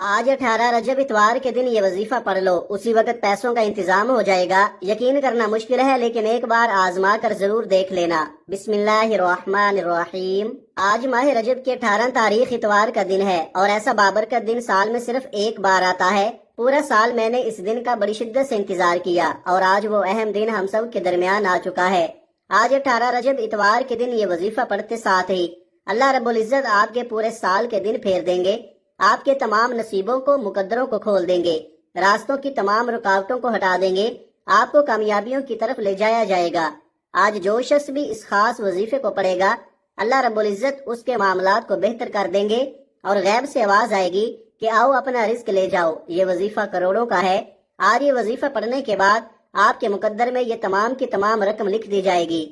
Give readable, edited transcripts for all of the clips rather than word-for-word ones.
آج 18 رجب اتوار کے دن یہ وظیفہ پڑھ لو، اسی وقت پیسوں کا انتظام ہو جائے گا۔ یقین کرنا مشکل ہے لیکن ایک بار آزما کر ضرور دیکھ لینا۔ بسم اللہ الرحمن الرحیم۔ آج ماہ رجب کی 18 تاریخ اتوار کا دن ہے اور ایسا بابرکت دن سال میں صرف ایک بار آتا ہے۔ پورا سال میں نے اس دن کا بڑی شدت سے انتظار کیا اور آج وہ اہم دن ہم سب کے درمیان آ چکا ہے۔ آج 18 رجب اتوار کے دن یہ وظیفہ پڑھتے ساتھ ہی اللہ رب العزت آپ کے پورے سال کے دن پھیر دیں گے، آپ کے تمام نصیبوں کو، مقدروں کو کھول دیں گے، راستوں کی تمام رکاوٹوں کو ہٹا دیں گے، آپ کو کامیابیوں کی طرف لے جایا جائے گا۔ آج جو شخص بھی اس خاص وظیفے کو پڑھے گا، اللہ رب العزت اس کے معاملات کو بہتر کر دیں گے اور غیب سے آواز آئے گی کہ آؤ اپنا رزق لے جاؤ۔ یہ وظیفہ کروڑوں کا ہے۔ آج یہ وظیفہ پڑھنے کے بعد آپ کے مقدر میں یہ تمام کی تمام رقم لکھ دی جائے گی۔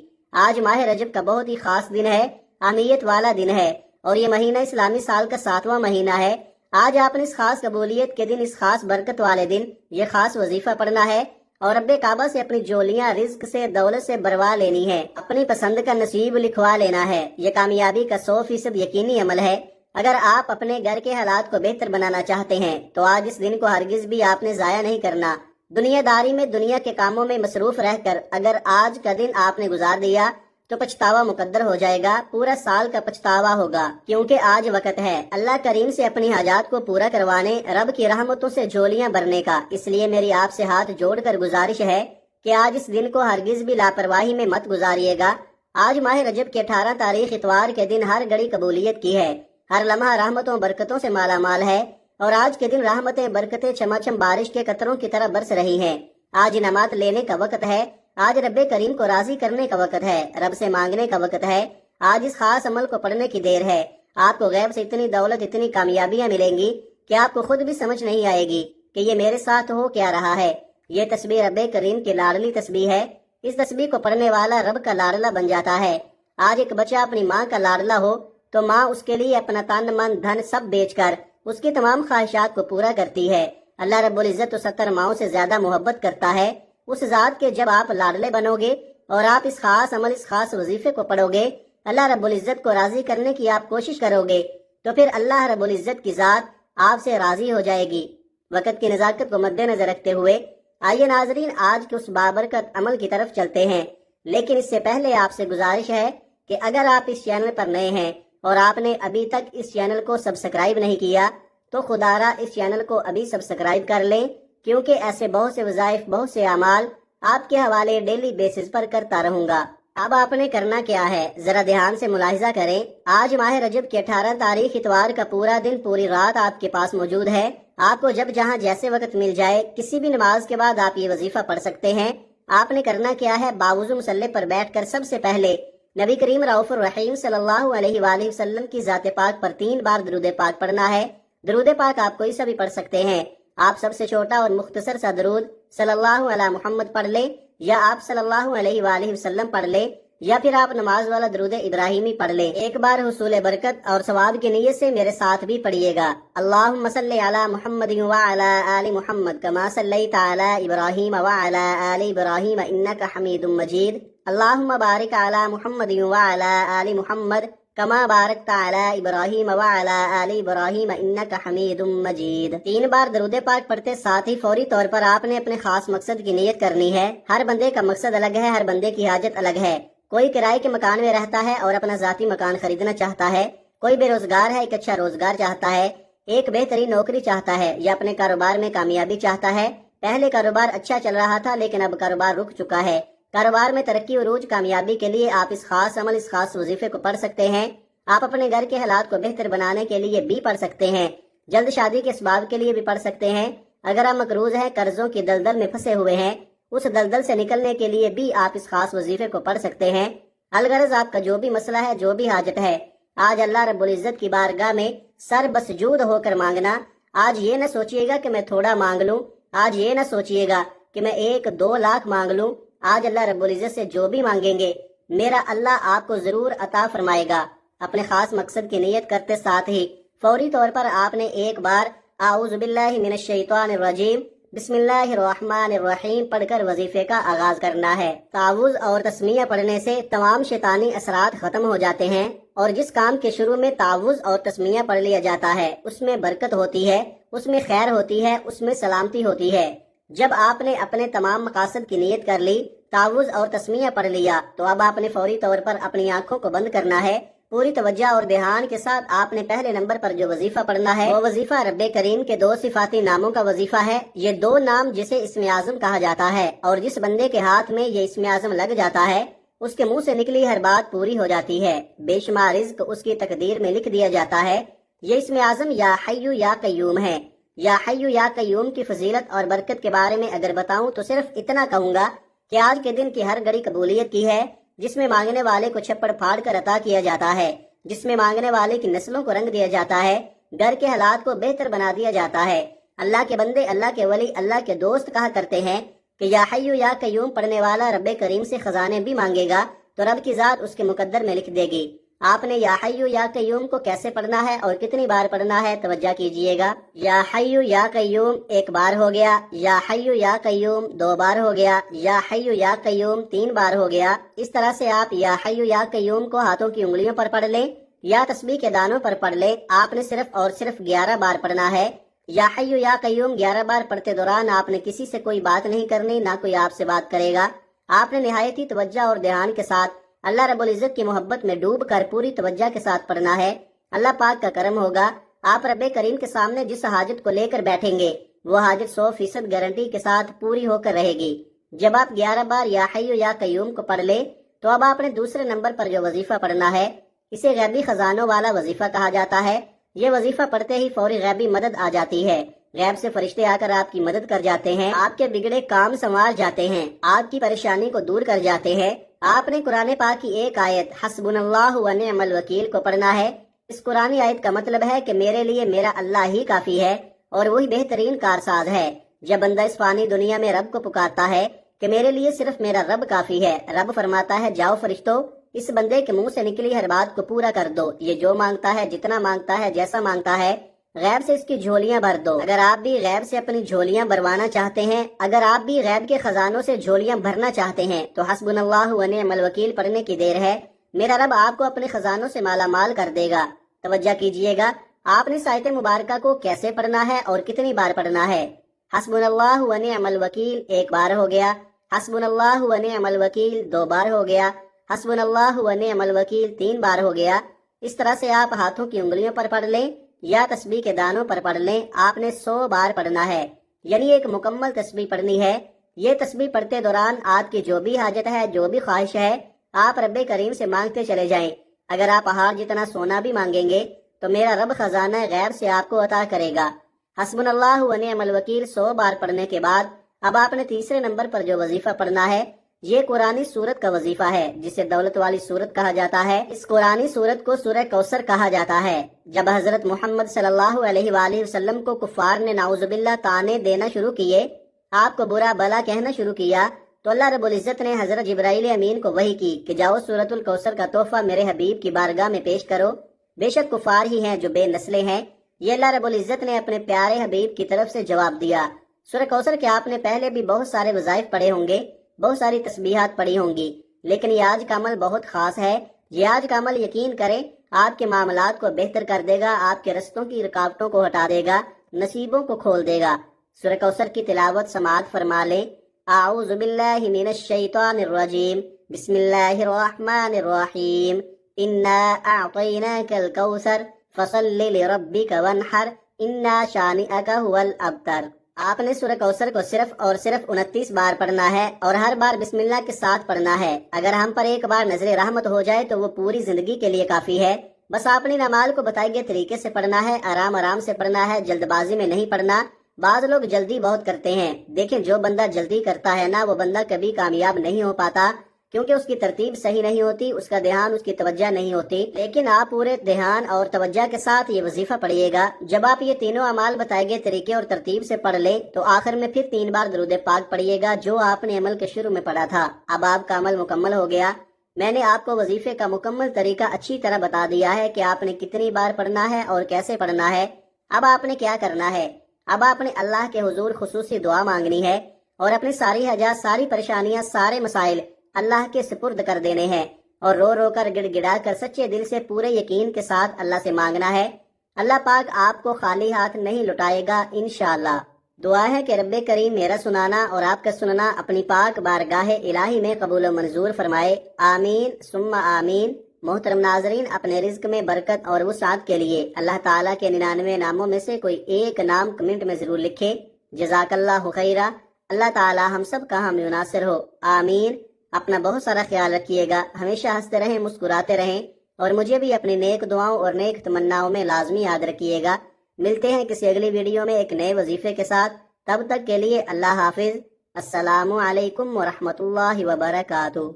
آج ماہ رجب کا بہت ہی خاص دن ہے، اہمیت والا دن ہے اور یہ مہینہ اسلامی سال کا 7واں مہینہ ہے۔ آج آپ نے اس خاص قبولیت کے دن، اس خاص برکت والے دن یہ خاص وظیفہ پڑھنا ہے اور رب کعبہ سے اپنی جولیاں رزق سے، دولت سے بھروا لینی ہے، اپنی پسند کا نصیب لکھوا لینا ہے۔ یہ کامیابی کا 100% یقینی عمل ہے۔ اگر آپ اپنے گھر کے حالات کو بہتر بنانا چاہتے ہیں تو آج اس دن کو ہرگز بھی آپ نے ضائع نہیں کرنا۔ دنیا داری میں، دنیا کے کاموں میں مصروف رہ کر اگر آج کا دن آپ نے گزار دیا تو پچھتاوا مقدر ہو جائے گا، پورا سال کا پچھتاوا ہوگا، کیونکہ آج وقت ہے اللہ کریم سے اپنی حاجات کو پورا کروانے، رب کی رحمتوں سے جھولیاں بھرنے کا۔ اس لیے میری آپ سے ہاتھ جوڑ کر گزارش ہے کہ آج اس دن کو ہرگز بھی لاپرواہی میں مت گزاریے گا۔ آج ماہ رجب کی 18 تاریخ اتوار کے دن ہر گھڑی قبولیت کی ہے، ہر لمحہ رحمتوں برکتوں سے مالا مال ہے اور آج کے دن رحمتیں، برکتیں چماچم بارش کے قطروں کی طرح برس رہی ہیں۔ آج انعامات لینے کا وقت ہے، آج رب کریم کو راضی کرنے کا وقت ہے، رب سے مانگنے کا وقت ہے۔ آج اس خاص عمل کو پڑھنے کی دیر ہے۔ آپ کو غیب سے اتنی دولت، اتنی کامیابیاں ملیں گی کہ آپ کو خود بھی سمجھ نہیں آئے گی کہ یہ میرے ساتھ ہو کیا رہا ہے۔ یہ تسبیح رب کریم کی لاڈلی تسبیح ہے۔ اس تسبیح کو پڑھنے والا رب کا لاڈلا بن جاتا ہے۔ آج ایک بچہ اپنی ماں کا لاڈلا ہو تو ماں اس کے لیے اپنا تن من دھن سب بیچ کر اس کی تمام خواہشات کو پورا کرتی ہے۔ اللہ رب العزت تو 70 ماؤں سے زیادہ محبت کرتا ہے۔ اس ذات کے جب آپ لاڈلے بنو گے اور آپ اس خاص عمل، اس خاص وظیفے کو پڑھو گے، اللہ رب العزت کو راضی کرنے کی آپ کوشش کرو گے تو پھر اللہ رب العزت کی ذات آپ سے راضی ہو جائے گی۔ وقت کی نزاکت کو مد نظر رکھتے ہوئے آئیے ناظرین آج کے اس بابرکت عمل کی طرف چلتے ہیں، لیکن اس سے پہلے آپ سے گزارش ہے کہ اگر آپ اس چینل پر نئے ہیں اور آپ نے ابھی تک اس چینل کو سبسکرائب نہیں کیا تو خدا را اس چینل کو ابھی سبسکرائب کر لیں، کیونکہ ایسے بہت سے وظائف، بہت سے اعمال آپ کے حوالے ڈیلی بیسس پر کرتا رہوں گا۔ اب آپ نے کرنا کیا ہے، ذرا دھیان سے ملاحظہ کریں۔ آج ماہ رجب کی 18 تاریخ اتوار کا پورا دن، پوری رات آپ کے پاس موجود ہے۔ آپ کو جب جہاں جیسے وقت مل جائے، کسی بھی نماز کے بعد آپ یہ وظیفہ پڑھ سکتے ہیں۔ آپ نے کرنا کیا ہے، باوضو مصلی پر بیٹھ کر سب سے پہلے نبی کریم رؤوف الرحیم صلی اللہ علیہ وآلہ وسلم کی ذات پاک پر 3 بار درود پاک پڑھنا ہے۔ درود پاک آپ کوئی سا بھی پڑھ سکتے ہیں۔ آپ سب سے چھوٹا اور مختصر سا درود صلی اللہ علی محمد پڑھ لیں، یا آپ صلی اللہ علیہ وآلہ وسلم پڑھ لیں، یا پھر آپ نماز والا درود ابراہیمی پڑھ لیں۔ ایک بار حصول برکت اور ثواب کی نیت سے میرے ساتھ بھی پڑھیے گا۔ اللہم صلی علی محمد وعلی آل محمد کما صلیت علی ابراہیم وعلی آل ابراہیم انک حمید مجید۔ اللہم بارک علی محمد وعلی آل محمد کما بارکت علی ابراہیم وعلی آل ابراہیم انک حمید مجید۔ 3 بار درود پاک پڑھتے ساتھ ہی فوری طور پر آپ نے اپنے خاص مقصد کی نیت کرنی ہے۔ ہر بندے کا مقصد الگ ہے، ہر بندے کی حاجت الگ ہے۔ کوئی کرائے کے مکان میں رہتا ہے اور اپنا ذاتی مکان خریدنا چاہتا ہے، کوئی بے روزگار ہے، ایک اچھا روزگار چاہتا ہے، ایک بہترین نوکری چاہتا ہے، یا اپنے کاروبار میں کامیابی چاہتا ہے۔ پہلے کاروبار اچھا چل رہا تھا لیکن اب کاروبار رک چکا ہے۔ کاروبار میں ترقی، عروج، کامیابی کے لیے آپ اس خاص عمل، اس خاص وظیفے کو پڑھ سکتے ہیں۔ آپ اپنے گھر کے حالات کو بہتر بنانے کے لیے بھی پڑھ سکتے ہیں، جلد شادی کے اسباب کے لیے بھی پڑھ سکتے ہیں۔ اگر آپ مقروض ہیں، قرضوں کی دلدل میں پھنسے ہوئے ہیں، اس دلدل سے نکلنے کے لیے بھی آپ اس خاص وظیفے کو پڑھ سکتے ہیں۔ الغرض آپ کا جو بھی مسئلہ ہے، جو بھی حاجت ہے، آج اللہ رب العزت کی بارگاہ میں سر بسجود ہو کر مانگنا۔ آج یہ نہ سوچیے گا کہ میں تھوڑا مانگ لوں، آج یہ نہ سوچیے گا کہ میں 1-2 لاکھ مانگ لوں۔ آج اللہ رب العزت سے جو بھی مانگیں گے، میرا اللہ آپ کو ضرور عطا فرمائے گا۔ اپنے خاص مقصد کی نیت کرتے ساتھ ہی فوری طور پر آپ نے ایک بار اعوذ باللہ من الشیطان الرجیم بسم اللہ الرحمن الرحیم پڑھ کر وظیفے کا آغاز کرنا ہے۔ تعوذ اور تسمیہ پڑھنے سے تمام شیطانی اثرات ختم ہو جاتے ہیں، اور جس کام کے شروع میں تعوذ اور تسمیہ پڑھ لیا جاتا ہے اس میں برکت ہوتی ہے، اس میں خیر ہوتی ہے، اس میں سلامتی ہوتی ہے۔ جب آپ نے اپنے تمام مقاصد کی نیت کر لی، تعوذ اور تسمیہ پڑھ لیا، تو اب آپ نے فوری طور پر اپنی آنکھوں کو بند کرنا ہے۔ پوری توجہ اور دھیان کے ساتھ آپ نے پہلے نمبر پر جو وظیفہ پڑھنا ہے وہ وظیفہ رب کریم کے 2 صفاتی ناموں کا وظیفہ ہے۔ یہ 2 نام جسے اسم اعظم کہا جاتا ہے، اور جس بندے کے ہاتھ میں یہ اسم اعظم لگ جاتا ہے اس کے منہ سے نکلی ہر بات پوری ہو جاتی ہے، بے شمار رزق اس کی تقدیر میں لکھ دیا جاتا ہے۔ یہ اسم اعظم یا حی یا قیوم ہے۔ یا حی یا قیوم کی فضیلت اور برکت کے بارے میں اگر بتاؤں تو صرف اتنا کہوں گا کہ آج کے دن کی ہر گھڑی قبولیت کی ہے، جس میں مانگنے والے کو چھپڑ پھاڑ کر عطا کیا جاتا ہے، جس میں مانگنے والے کی نسلوں کو رنگ دیا جاتا ہے، گھر کے حالات کو بہتر بنا دیا جاتا ہے۔ اللہ کے بندے، اللہ کے ولی، اللہ کے دوست کہا کرتے ہیں کہ یا حی یا قیوم پڑھنے والا رب کریم سے خزانے بھی مانگے گا تو رب کی ذات اس کے مقدر میں لکھ دے گی۔ آپ نے یا حی یا قیوم کو کیسے پڑھنا ہے اور کتنی بار پڑھنا ہے توجہ کیجئے گا۔ یا حی یا قیوم 1 بار ہو گیا، یا حی یا قیوم 2 بار ہو گیا، یا حی یا قیوم 3 بار ہو گیا۔ اس طرح سے آپ یا حی یا قیوم کو ہاتھوں کی انگلیوں پر پڑھ لیں یا تسبیح کے دانوں پر پڑھ لیں۔ آپ نے صرف اور صرف 11 بار پڑھنا ہے۔ یا حی یا قیوم 11 بار پڑھتے دوران آپ نے کسی سے کوئی بات نہیں کرنی، نہ کوئی آپ سے بات کرے گا۔ آپ نے نہایت ہی توجہ اور دھیان کے ساتھ اللہ رب العزت کی محبت میں ڈوب کر پوری توجہ کے ساتھ پڑھنا ہے۔ اللہ پاک کا کرم ہوگا، آپ رب کریم کے سامنے جس حاجت کو لے کر بیٹھیں گے وہ حاجت 100% گارنٹی کے ساتھ پوری ہو کر رہے گی۔ جب آپ 11 بار یا حی یا قیوم کو پڑھ لے تو اب آپ نے دوسرے نمبر پر جو وظیفہ پڑھنا ہے اسے غیبی خزانوں والا وظیفہ کہا جاتا ہے۔ یہ وظیفہ پڑھتے ہی فوری غیبی مدد آ جاتی ہے، غیب سے فرشتے آ کر آپ کی مدد کر جاتے ہیں، آپ کے بگڑے کام سنوار جاتے ہیں، آپ کی پریشانی کو دور کر جاتے ہیں۔ آپ نے قرآن پاک کی ایک آیت حسبنا اللہ و نعم الوکیل کو پڑھنا ہے۔ اس قرآنی آیت کا مطلب ہے کہ میرے لیے میرا اللہ ہی کافی ہے اور وہی بہترین کارساز ہے۔ جب بندہ اس فانی دنیا میں رب کو پکارتا ہے کہ میرے لیے صرف میرا رب کافی ہے، رب فرماتا ہے جاؤ فرشتوں اس بندے کے منہ سے نکلی ہر بات کو پورا کر دو، یہ جو مانگتا ہے، جتنا مانگتا ہے، جیسا مانگتا ہے، غیب سے اس کی جھولیاں بھر دو۔ اگر آپ بھی غیب سے اپنی جھولیاں بھروانا چاہتے ہیں، اگر آپ بھی غیب کے خزانوں سے جھولیاں بھرنا چاہتے ہیں تو حسبنا اللہ و نعم الوکیل پڑھنے کی دیر ہے۔ میرا رب آپ کو اپنے خزانوں سے مالا مال کر دے گا۔ توجہ کیجئے گا، آپ نے اس آیت مبارکہ کو کیسے پڑھنا ہے اور کتنی بار پڑھنا ہے۔ حسبنا اللہ و نعم الوکیل 1 بار ہو گیا، حسبنا اللہ و نعم الوکیل 2 بار ہو گیا، حسبنا اللہ و نعم الوکیل 3 بار ہو گیا۔ اس طرح سے آپ ہاتھوں کی انگلیوں پر پڑھ لیں یا تسبیح کے دانوں پر پڑھ لیں، آپ نے 100 بار پڑھنا ہے، یعنی ایک مکمل تسبیح پڑھنی ہے۔ یہ تسبیح پڑھتے دوران آپ کی جو بھی حاجت ہے، جو بھی خواہش ہے، آپ رب کریم سے مانگتے چلے جائیں۔ اگر آپ پہاڑ جتنا سونا بھی مانگیں گے تو میرا رب خزانہ غیب سے آپ کو عطا کرے گا۔ حسبنا اللہ و نعم الوکیل 100 بار پڑھنے کے بعد اب آپ نے تیسرے نمبر پر جو وظیفہ پڑھنا ہے یہ قرآنی سورت کا وظیفہ ہے، جسے دولت والی سورت کہا جاتا ہے۔ اس قرآنی سورت کو سورہ کوثر کہا جاتا ہے۔ جب حضرت محمد صلی اللہ علیہ وآلہ وسلم کو کفار نے نعوذ باللہ طعنے دینا شروع کیے، آپ کو برا بلا کہنا شروع کیا، تو اللہ رب العزت نے حضرت جبرائیل امین کو وحی کی کہ جاؤ سورت الکوثر کا تحفہ میرے حبیب کی بارگاہ میں پیش کرو، بے شک کفار ہی ہیں جو بے نسلیں ہیں۔ یہ اللہ رب العزت نے اپنے پیارے حبیب کی طرف سے جواب دیا۔ سورہ کوثر کے آپ نے پہلے بھی بہت سارے وظائف پڑھے ہوں گے، بہت ساری تسبیحات پڑھی ہوں گی، لیکن یہ آج کا عمل بہت خاص ہے۔ یہ آج کا عمل یقین کریں آپ کے معاملات کو بہتر کر دے گا، آپ کے رستوں کی رکاوٹوں کو ہٹا دے گا، نصیبوں کو کھول دے گا۔ سورہ کوثر کی تلاوت سماعت فرما لیں۔ اعوذ باللہ من الشیطان الرجیم، بسم اللہ الرحمن الرحیم، انا اعطیناک الکوثر فصل لربک وانحر انا شانئک هو الابتر۔ آپ نے سورہ کوثر کو صرف اور صرف 29 بار پڑھنا ہے اور ہر بار بسم اللہ کے ساتھ پڑھنا ہے۔ اگر ہم پر ایک بار نظر رحمت ہو جائے تو وہ پوری زندگی کے لیے کافی ہے۔ بس اپنی نماز کو بتائے گئے طریقے سے پڑھنا ہے، آرام آرام سے پڑھنا ہے، جلد بازی میں نہیں پڑھنا۔ بعض لوگ جلدی بہت کرتے ہیں، دیکھیں جو بندہ جلدی کرتا ہے نا وہ بندہ کبھی کامیاب نہیں ہو پاتا، کیونکہ اس کی ترتیب صحیح نہیں ہوتی، اس کا دھیان، اس کی توجہ نہیں ہوتی۔ لیکن آپ پورے دھیان اور توجہ کے ساتھ یہ وظیفہ پڑھیے گا۔ جب آپ یہ تینوں اعمال بتائے گئے طریقے اور ترتیب سے پڑھ لیں تو آخر میں پھر 3 بار درود پاک پڑھیے گا جو آپ نے عمل کے شروع میں پڑھا تھا۔ اب آپ کا عمل مکمل ہو گیا۔ میں نے آپ کو وظیفے کا مکمل طریقہ اچھی طرح بتا دیا ہے کہ آپ نے کتنی بار پڑھنا ہے اور کیسے پڑھنا ہے۔ اب آپ نے کیا کرنا ہے، اب آپ نے اللہ کے حضور خصوصی دعا مانگنی ہے اور اپنی ساری حاجات، ساری پریشانیاں، سارے مسائل اللہ کے سپرد کر دینے ہیں، اور رو رو کر، گڑ گڑا کر، سچے دل سے، پورے یقین کے ساتھ اللہ سے مانگنا ہے۔ اللہ پاک آپ کو خالی ہاتھ نہیں لٹائے گا انشاءاللہ۔ دعا ہے کہ رب کریم میرا سنانا اور آپ کا سننا اپنی پاک بارگاہ الہی میں قبول و منظور فرمائے، آمین ثم آمین۔ محترم ناظرین، اپنے رزق میں برکت اور وسعت کے لیے اللہ تعالیٰ کے 99 ناموں میں سے کوئی ایک نام کمنٹ میں ضرور لکھے۔ جزاک اللہ خیرہ۔ اللہ تعالیٰ ہم سب کا حامی و ناصر ہو، آمین۔ اپنا بہت سارا خیال رکھیے گا، ہمیشہ ہنستے رہیں، مسکراتے رہیں، اور مجھے بھی اپنی نیک دعاؤں اور نیک تمناؤں میں لازمی یاد رکھیے گا۔ ملتے ہیں کسی اگلی ویڈیو میں ایک نئے وظیفے کے ساتھ، تب تک کے لیے اللہ حافظ۔ السلام علیکم ورحمۃ اللہ وبرکاتہ۔